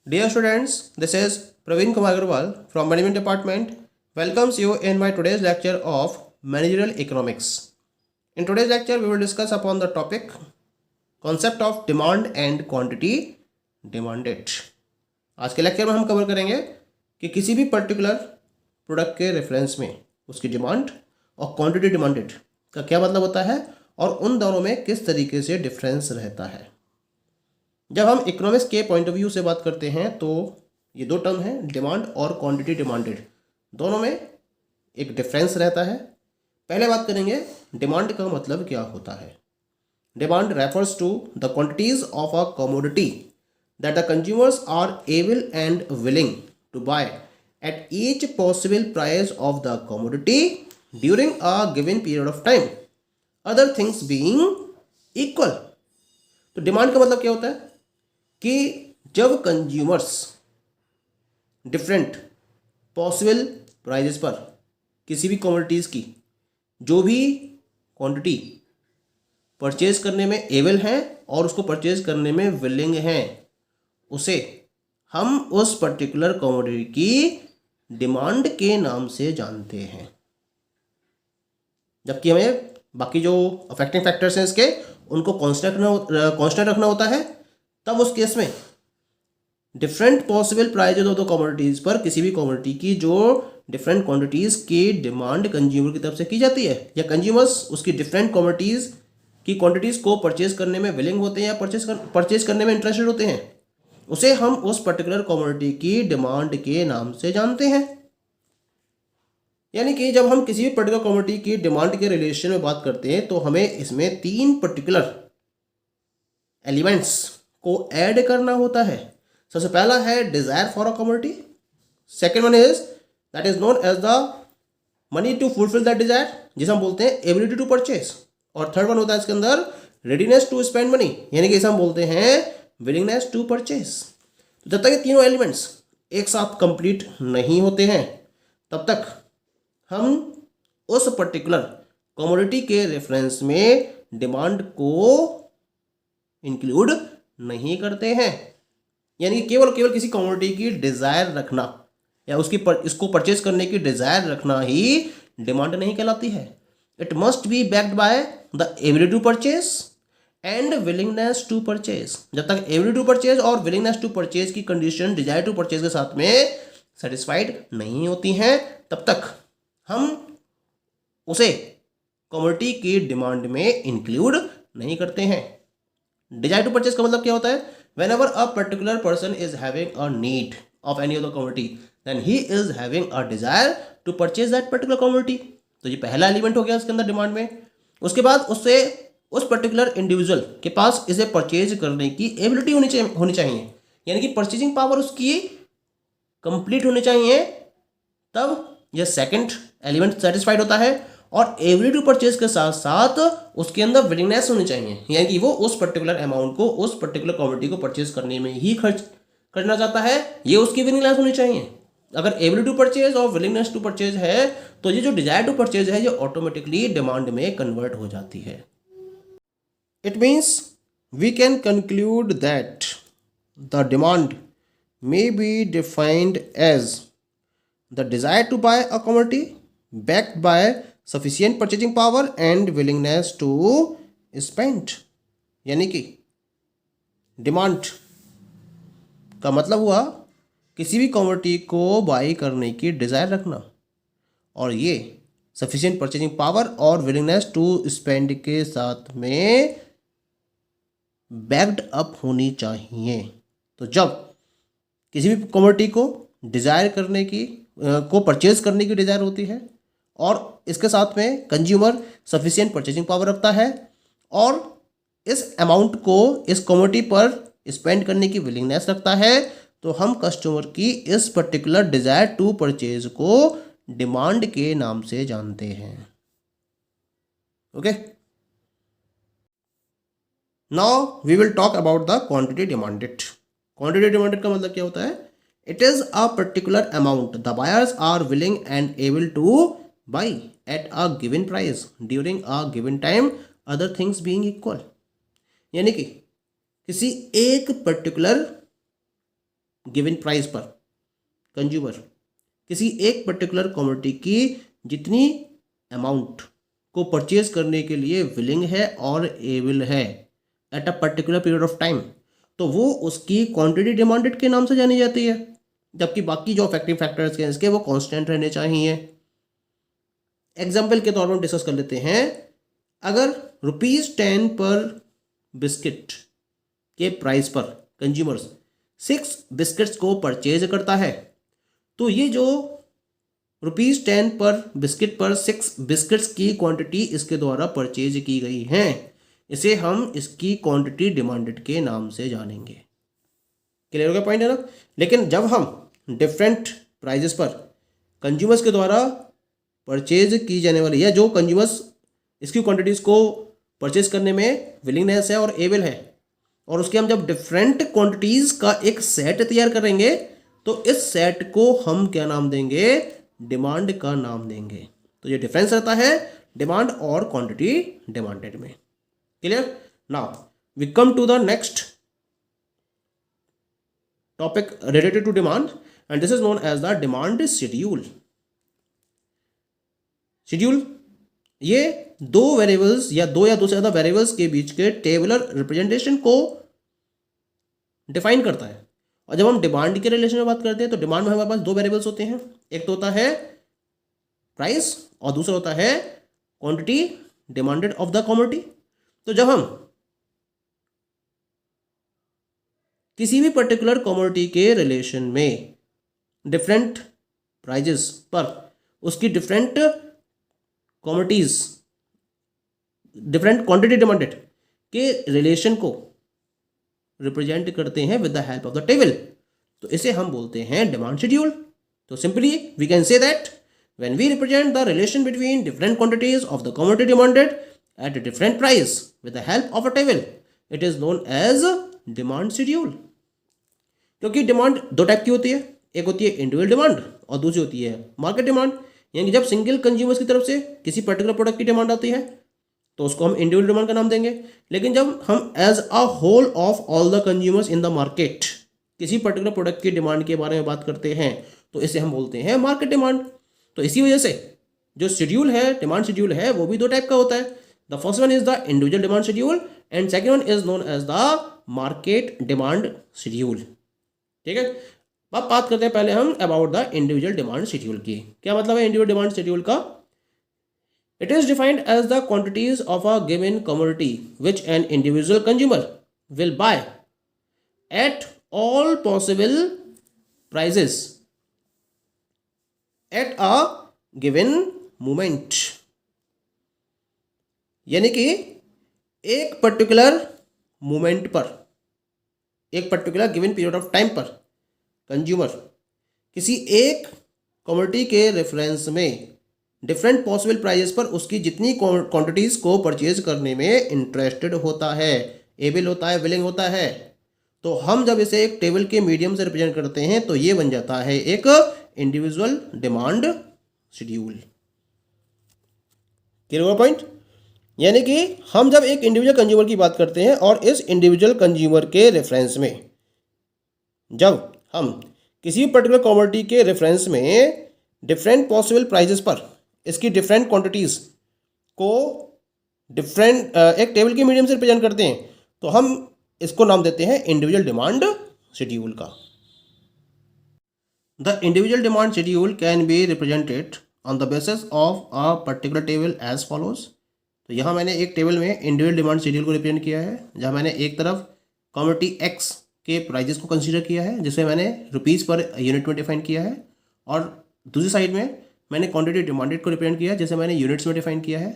Dear students, this is Praveen Kumar Agarwal from Management Department. Welcomes you in my today's lecture of Managerial Economics. In today's lecture, we will discuss upon the topic concept of demand and quantity demanded. आज के lecture में हम cover करेंगे कि किसी भी particular product के reference में उसकी डिमांड और क्वांटिटी डिमांडेड का क्या मतलब होता है और उन दोनों में किस तरीके से डिफरेंस रहता है। जब हम इकोनॉमिक्स के पॉइंट ऑफ व्यू से बात करते हैं तो ये दो टर्म हैं, डिमांड और क्वांटिटी डिमांडेड, दोनों में एक डिफरेंस रहता है। पहले बात करेंगे डिमांड का मतलब क्या होता है। Demand refers to the quantities of a commodity that the consumers are able and willing to buy at each possible price of the commodity during a given period of time, other things being equal. तो demand का मतलब क्या होता है कि जब consumers different possible prices पर किसी भी कमोडिटीज़ की जो भी क्वांटिटी परचेज करने में एबल हैं और उसको परचेज करने में विलिंग हैं, उसे हम उस पर्टिकुलर कमोडिटी की डिमांड के नाम से जानते हैं। जबकि हमें बाकी जो अफेक्टिंग फैक्टर्स हैं इसके उनको कांस्टेंट रखना होता है, तब उस केस में different possible prizes of the commodities पर किसी भी कमोडिटी की जो डिफरेंट क्वांटिटीज़ की डिमांड कंज्यूमर की तरफ से की जाती है या कंज्यूमर्स उसकी डिफरेंट कमोडिटीज़ की क्वांटिटीज़ को परचेज करने में विलिंग होते हैं या परचेज करने में इंटरेस्टेड होते हैं, उसे हम उस पर्टिकुलर कमोडिटी की डिमांड के नाम से जानते हैं। यानी कि जब हम किसी भी पर्टिकुलर कमोडिटी की डिमांड के रिलेशन में बात करते हैं तो हमें इसमें तीन पर्टिकुलर एलिमेंट्स को ऐड करना होता है। सबसे पहला है desire for a commodity, second one is that is known as the money to fulfil that desire, जिसे हम बोलते हैं एबिलिटी टू परचेज, और थर्ड वन होता है इसके अंदर रेडीनेस टू स्पेंड मनी, यानी कि इसे हम बोलते हैं विलिंगनेस टू परचेज। तो जब तक ये तीनों एलिमेंट्स एक साथ कंप्लीट नहीं होते हैं तब तक हम उस पर्टिकुलर कमोडिटी के रेफरेंस में डिमांड को इंक्लूड नहीं करते हैं। यानी कि केवल किसी कमोडिटी की डिज़ायर रखना या इसको परचेज करने की डिज़ायर रखना ही डिमांड नहीं कहलाती है। It must be backed by the ability to purchase and willingness to purchase. जब तक एबिलिटी टू परचेज और विलिंगनेस टू परचेज की कंडीशन डिजायर टू परचेज के साथ में सेटिस्फाइड नहीं होती हैं तब तक हम उसे कमोडिटी की डिमांड में इंक्लूड नहीं करते हैं। डिजायर टू परचेज का मतलब क्या होता है? whenever a particular person is having a need of any of the commodity then he is having a desire to purchase that particular commodity। तो ये पहला एलिमेंट हो गया उसके अंदर डिमांड में। उसके बाद उससे उस पर्टिकुलर इंडिविजुअल के पास इसे परचेज करने की एबिलिटी होनी चाहिए, यानी कि परचेजिंग पावर उसकी कंप्लीट होनी चाहिए, तब यह सेकंड एलिमेंट सेटिस्फाइड होता है। और एबिलिटी टू परचेज के साथ साथ उसके अंदर विलिंगनेस होनी चाहिए, यानी कि वो उस पर्टिकुलर अमाउंट को उस पर्टिकुलर कमोडिटी को परचेज करने में ही खर्च करना चाहता है, ये उसकी विलिंगनेस होनी चाहिए। अगर एबिलिटी टू परचेज और विलिंगनेस टू परचेज है तो ये जो डिजायर टू परचेज है ये ऑटोमेटिकली डिमांड में कन्वर्ट हो जाती है। It means we can conclude that the demand may be defined as the desire to buy a commodity backed by sufficient purchasing power and willingness to spend। यानी कि demand का मतलब हुआ किसी भी कमोडिटी को बाई करने की डिज़ायर रखना, और ये सफिशिएंट परचेजिंग पावर और विलिंगनेस टू स्पेंड के साथ में बैक्ड अप होनी चाहिए। तो जब किसी भी कमोडिटी को डिज़ायर करने की को परचेज करने की डिज़ायर होती है और इसके साथ में कंज्यूमर सफिशिएंट परचेजिंग पावर रखता है और इस अमाउंट को इस कमोडिटी पर स्पेंड करने की विलिंगनेस रखता है, तो हम कस्टमर की इस पर्टिकुलर डिज़ायर टू परचेज को डिमांड के नाम से जानते हैं। Okay, now we will talk about the quantity demanded. Quantity demanded का मतलब क्या होता है? It is a particular amount the buyers are willing and able to buy at a given price during a given time, other things being equal। यानी कि किसी एक particular given price पर कंज्यूमर किसी एक पर्टिकुलर कमोडिटी की जितनी amount को परचेज करने के लिए विलिंग है और एबल है at a particular period of time, तो वो उसकी क्वांटिटी डिमांडेड के नाम से जानी जाती है, जबकि बाकी जो अफेक्टिंग फैक्टर्स हैं इसके वो कांस्टेंट रहने चाहिए। एग्जाम्पल के तौर पर हम डिस्कस कर लेते हैं। अगर ₹10 पर बिस्किट के प्राइस पर कंज्यूमर्स 6 बिस्किट्स को परचेज करता है, तो ये जो ₹10 पर बिस्किट पर 6 बिस्किट्स की क्वांटिटी इसके द्वारा परचेज की गई है, इसे हम इसकी क्वांटिटी डिमांडेड के नाम से जानेंगे। क्लियर हो गया पॉइंट है ना। लेकिन जब हम डिफरेंट प्राइजेस पर कंज्यूमर्स के द्वारा परचेज की जाने वाली या जो कंज्यूमर्स इसकी क्वांटिटीज़ को परचेज करने में विलिंगनेस है और एबल है, और उसके हम जब डिफरेंट क्वांटिटीज़ का एक सेट तैयार करेंगे, तो इस सेट को हम क्या नाम देंगे? डिमांड का नाम देंगे। तो ये डिफरेंस रहता है डिमांड और क्वांटिटी डिमांडेड में। Clear. Now we come to the next topic related to demand, and this is known as the demand schedule. Schedule ये दो वेरिएबल्स या दो से ज़्यादा वेरिएबल्स के बीच के टेबुलर रिप्रेजेंटेशन को डिफाइन करता है। और जब हम डिमांड के रिलेशन में बात करते हैं तो डिमांड में हमारे पास दो वेरिएबल्स होते हैं, एक तो होता है प्राइस और दूसरा होता है quantity demanded of the commodity. तो जब हम किसी भी पर्टिकुलर कमोडिटी के रिलेशन में डिफरेंट प्राइजेस पर उसकी different commodities different quantity demanded के रिलेशन को रिप्रेजेंट करते हैं with the help of the table, तो इसे हम बोलते हैं डिमांड शेड्यूल। तो simply we can say that when we represent the relation between different quantities of the commodity demanded at a different price with the help of a table, it is known as demand schedule. क्योंकि demand दो type की होती है, एक होती है individual demand और दूसरी होती है मार्केट डिमांड। यानी जब सिंगल कंज्यूमर्स की तरफ से किसी पर्टिकुलर प्रोडक्ट की डिमांड आती है तो उसको हम इंडिविजुअल डिमांड का नाम देंगे। लेकिन जब हम as a whole of all the consumers in the market किसी पर्टिकुलर प्रोडक्ट की डिमांड के बारे में बात करते हैं तो इसे हम बोलते हैं मार्केट डिमांड। तो इसी वजह से जो शेड्यूल है, डिमांड शेड्यूल है, वो भी दो टाइप का होता है। The first one is the individual demand schedule and second one is known as the market demand schedule. ठीक है, अब बात करते हैं पहले हम about the individual demand schedule की। क्या मतलब है इंडिविजुअल डिमांड शेड्यूल का? It is defined as the quantities of a given commodity which an individual consumer will buy at all possible prices at a given moment। यानी कि एक particular moment पर, एक particular given period of time पर consumer किसी एक commodity के reference में डिफरेंट पॉसिबल प्राइजेस पर उसकी जितनी क्वांटिटीज़ को परचेज करने में इंटरेस्टेड होता है, एबल होता है, विलिंग होता है, तो हम जब इसे एक टेबल के मीडियम से रिप्रेजेंट करते हैं तो ये बन जाता है एक इंडिविजुअल डिमांड शेड्यूल। क्लियर हुआ पॉइंट? यानी कि हम जब एक इंडिविजुअल कंज्यूमर की बात करते हैं और इस इंडिविजुअल कंज्यूमर के रेफरेंस में जब हम किसी पर्टिकुलर कमोडिटी के रेफरेंस में डिफरेंट पॉसिबल प्राइजेस पर इसकी डिफरेंट क्वांटिटीज़ को डिफरेंट एक टेबल के मीडियम से रिप्रेजेंट करते हैं तो हम इसको नाम देते हैं इंडिविजुअल डिमांड शेड्यूल का। The individual demand schedule can be represented on the basis of a particular table as follows. तो यहाँ मैंने एक टेबल में इंडिविजुअल डिमांड शेड्यूल को रिप्रेजेंट किया है, जहाँ मैंने एक तरफ कमोडिटी एक्स के प्राइजेस को कंसीडर किया है जिसमें मैंने रुपीज़ पर यूनिट में डिफाइन किया है, और दूसरी साइड में मैंने क्वांटिटी डिमांडेड को रिप्रेजेंट किया जैसे मैंने यूनिट्स में डिफाइन किया है।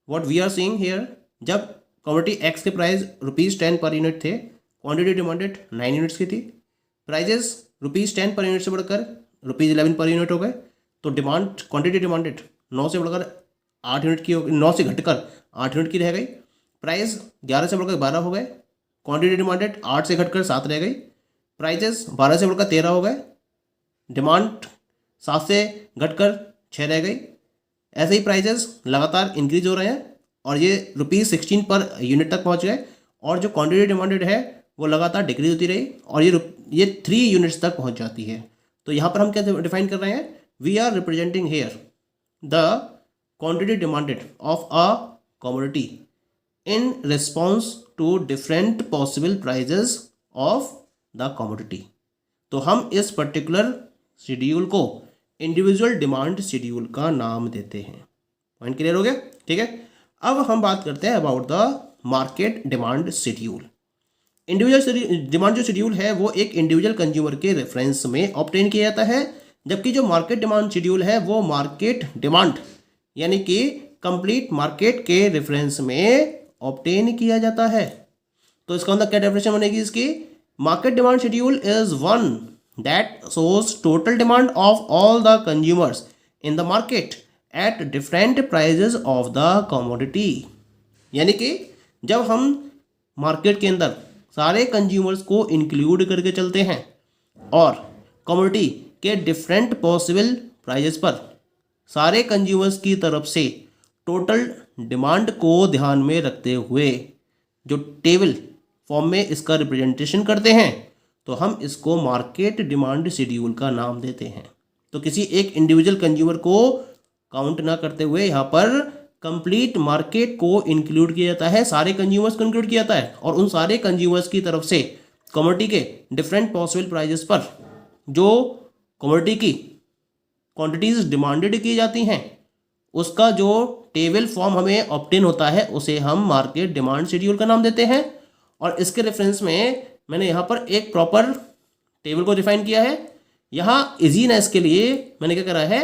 What we are seeing here, जब कमोडिटी एक्स के प्राइस ₹10 पर यूनिट थे, क्वांटिटी डिमांडेड 9 यूनिट्स की थी, प्राइजेस ₹10 पर यूनिट से बढ़कर ₹11 पर यूनिट हो गए, तो डिमांड क्वांटिटी डिमांडेड 9 से बढ़कर 8 यूनिट की हो गई, 9 से घटकर 8 यूनिट की रह गई, प्राइस 11 से बढ़कर 12 हो गए, क्वांटिटी डिमांडेड 8 से घटकर 7 रह गई, प्राइजेस 12 से बढ़कर 13 हो गए, डिमांड 7 से घटकर 6 रह गई। ऐसे ही प्राइजेस लगातार इंक्रीज हो रहे हैं और ये ₹16 पर यूनिट तक पहुंच गए, और जो क्वांटिटी डिमांडेड है वो लगातार डिक्रीज होती रही और ये 3 यूनिट्स तक पहुंच जाती है। तो यहाँ पर हम क्या डिफाइन कर रहे हैं, we are representing here the quantity demanded of a commodity in response to different possible prices of the commodity. तो हम इस पर्टिकुलर शेड्यूल को इंडिविजुअल डिमांड शेड्यूल का नाम देते हैं। पॉइंट क्लियर हो गया? ठीक है, अब हम बात करते हैं about the market demand schedule. Individual demand जो शेड्यूल है वो एक इंडिविजुअल कंज्यूमर के रेफरेंस में ऑब्टेन किया जाता है, जबकि जो मार्केट डिमांड शेड्यूल है वो मार्केट डिमांड यानी कि कंप्लीट मार्केट के रेफरेंस में ऑब्टेन किया जाता है। तो इसका मतलब क्या डेफिनेशन बनेगी इसकी, market demand schedule is one that shows total demand of all the consumers in the market at different prices of the commodity. यानी कि जब हम मार्केट के अंदर सारे कंज्यूमर्स को इंक्लूड करके चलते हैं और कमोडिटी के डिफरेंट पॉसिबल प्राइजेस पर सारे कंज्यूमर्स की तरफ से टोटल डिमांड को ध्यान में रखते हुए जो टेबल फॉर्म में इसका रिप्रेजेंटेशन करते हैं, तो हम इसको मार्केट डिमांड शेड्यूल का नाम देते हैं। तो किसी एक इंडिविजुअल कंज्यूमर को काउंट ना करते हुए यहाँ पर कंप्लीट मार्केट को इंक्लूड किया जाता है, सारे कंज्यूमर्स को इंक्लूड किया जाता है और उन सारे कंज्यूमर्स की तरफ से कमोडिटी के डिफरेंट पॉसिबल प्राइजेस पर जो कमोडिटी की क्वांटिटीज डिमांडेड की जाती हैं उसका जो टेबल फॉर्म हमें ऑब्टेन होता है उसे हम मार्केट डिमांड शेड्यूल का नाम देते हैं। और इसके रेफरेंस में मैंने यहाँ पर एक प्रॉपर टेबल को डिफाइन किया है। यहाँ इजीनेस के लिए मैंने क्या करा है,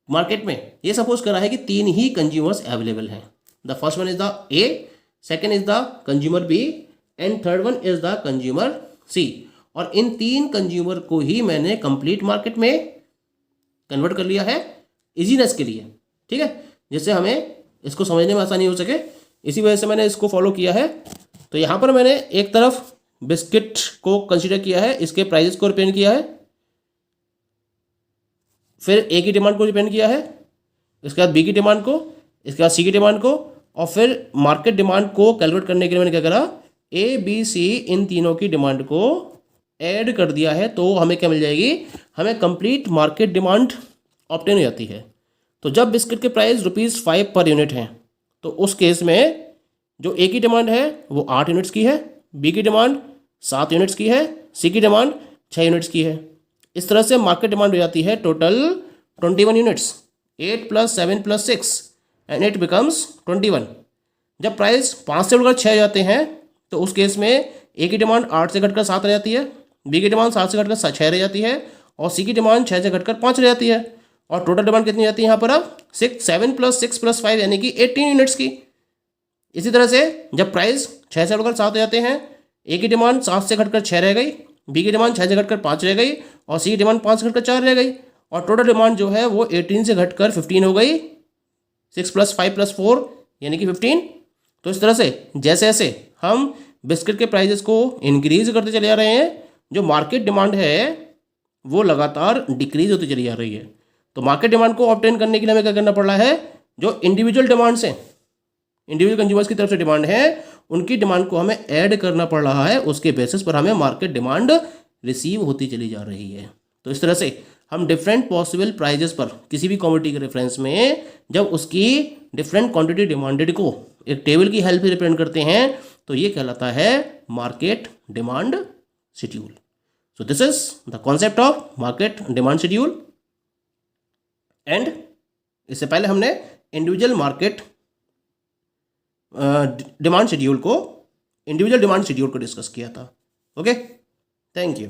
मार्केट में ये सपोज करा है कि 3 ही कंज्यूमर्स अवेलेबल हैं। The first one is the A, second is the consumer B and third one is the consumer C. और इन 3 कंज्यूमर को ही मैंने कंप्लीट मार्केट में कन्वर्ट कर लिया है इजीनेस के लिए। ठीक है, जिससे हमें इसको समझने में आसानी हो सके, इसी वजह से मैंने इसको फॉलो किया है। तो यहाँ पर मैंने एक तरफ बिस्किट को कंसीडर किया है, इसके प्राइजेस को रिप्रेजेंट किया है, फिर ए की डिमांड को रिप्रेजेंट किया है, इसके बाद बी की डिमांड को, इसके बाद सी की डिमांड को, और फिर मार्केट डिमांड को कैलकुलेट करने के लिए मैंने क्या करा, ए बी सी इन तीनों की डिमांड को ऐड कर दिया है। तो हमें क्या मिल जाएगी, हमें कंप्लीट मार्केट डिमांड ऑब्टेन हो जाती है। तो जब बिस्किट के प्राइस ₹5 पर यूनिट हैं तो उस केस में जो ए की डिमांड है वो 8 यूनिट्स की है, बी की डिमांड 7 यूनिट्स की है, सी की डिमांड 6 यूनिट्स की है। इस तरह से मार्केट डिमांड हो जाती है total 21 units, 8 + 7 + 6 and it becomes 21। जब प्राइस 5 से बढ़कर 6 जाते हैं तो उस केस में ए की डिमांड 8 से घटकर 7 रह जाती है, बी की डिमांड 7 से घटकर 6 रह जाती है और सी की डिमांड 6 से घटकर 5 रह जाती है। और टोटल डिमांड कितनी जाती है यहाँ पर अब 7 + 6 + 5 यानी कि 18 यूनिट्स की। इसी तरह से जब प्राइस 6 से बढ़कर 7 हो जाते हैं, ए की डिमांड 7 से घटकर 6 रह गई, बी की डिमांड 6 से घटकर 5 रह गई और सी की डिमांड 5 से घटकर 4 रह गई और टोटल डिमांड जो है वो 18 से घटकर 15 हो गई, 6 + 5 + 4 यानी कि 15। तो इस तरह से जैसे जैसे हम बिस्किट के प्राइजेस को इंक्रीज करते चले जा रहे हैं, जो मार्केट डिमांड है वो लगातार डिक्रीज होती चली जा रही है। तो मार्केट डिमांड को ऑब्टेन करने के लिए हमें क्या करना पड़ रहा है, जो इंडिविजुअल डिमांड्स हैं, इंडिविजुअल कंज्यूमर्स की तरफ से डिमांड है, उनकी डिमांड को हमें ऐड करना पड़ रहा है, उसके बेसिस पर हमें मार्केट डिमांड रिसीव होती चली जा रही है। तो इस तरह से हम डिफरेंट पॉसिबल प्राइजेस पर किसी भी कमोडिटी के रेफरेंस में जब उसकी डिफरेंट क्वांटिटी डिमांडेड को एक टेबल की हेल्प से रिप्रेजेंट करते हैं तो ये कहलाता है market demand schedule. So this is the concept of market demand schedule. And इससे पहले हमने इंडिविजुअल मार्केट डिमांड शेड्यूल को, इंडिविजुअल डिमांड शेड्यूल को डिस्कस किया था। Okay, thank you.